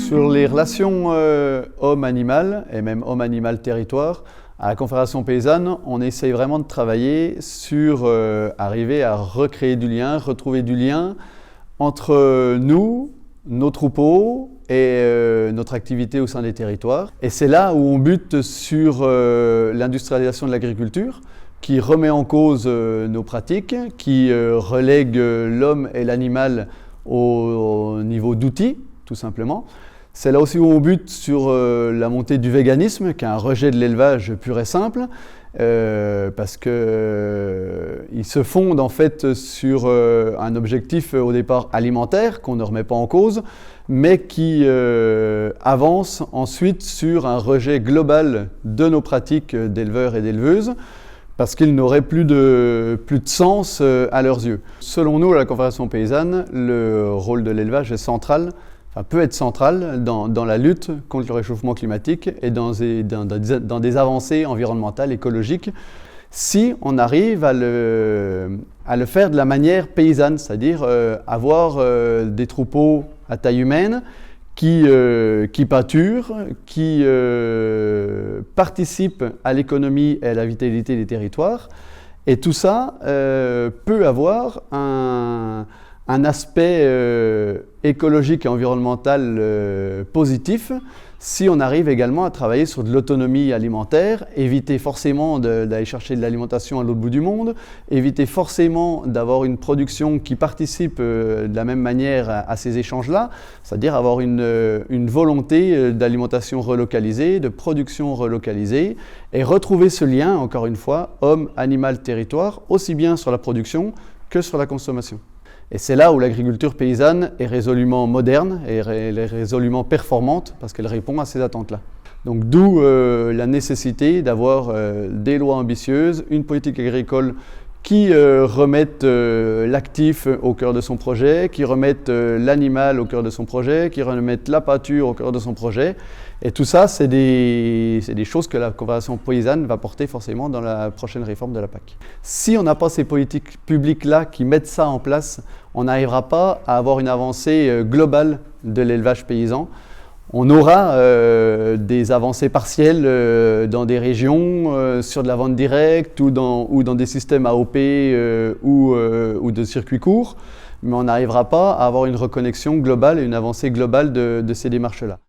Sur les relations homme-animal et même homme-animal-territoire, à la Confédération paysanne, on essaye vraiment de travailler sur arriver à recréer du lien, retrouver du lien entre nous, nos troupeaux et notre activité au sein des territoires. Et c'est là où on bute sur l'industrialisation de l'agriculture, qui remet en cause nos pratiques, qui relègue l'homme et l'animal au niveau d'outils, tout simplement. C'est là aussi où on bute sur la montée du véganisme, qui est un rejet de l'élevage pur et simple, parce qu'il se fonde en fait sur un objectif au départ alimentaire, qu'on ne remet pas en cause, mais qui avance ensuite sur un rejet global de nos pratiques d'éleveurs et d'éleveuses, parce qu'ils n'auraient plus de sens à leurs yeux. Selon nous, à la Confédération paysanne, le rôle de l'élevage est central, peut être central dans la lutte contre le réchauffement climatique et dans des avancées environnementales, écologiques, si on arrive à le faire de la manière paysanne, c'est-à-dire avoir des troupeaux à taille humaine qui pâturent, qui participent à l'économie et à la vitalité des territoires. Et tout ça peut avoir un aspect écologique et environnemental positif si on arrive également à travailler sur de l'autonomie alimentaire, éviter forcément d'aller chercher de l'alimentation à l'autre bout du monde, éviter forcément d'avoir une production qui participe de la même manière à ces échanges-là, c'est-à-dire avoir une volonté d'alimentation relocalisée, de production relocalisée, et retrouver ce lien, encore une fois, homme, animal, territoire, aussi bien sur la production que sur la consommation. Et c'est là où l'agriculture paysanne est résolument moderne et elle est résolument performante parce qu'elle répond à ces attentes-là. Donc d'où la nécessité d'avoir des lois ambitieuses, une politique agricole qui remette l'actif au cœur de son projet, qui remette l'animal au cœur de son projet, qui remette la pâture au cœur de son projet. Et tout ça, c'est des choses que la Confédération paysanne va porter forcément dans la prochaine réforme de la PAC. Si on n'a pas ces politiques publiques-là qui mettent ça en place, on n'arrivera pas à avoir une avancée globale de l'élevage paysan. On aura des avancées partielles dans des régions, sur de la vente directe ou dans des systèmes AOP ou de circuits courts, mais on n'arrivera pas à avoir une reconnexion globale et une avancée globale de ces démarches-là.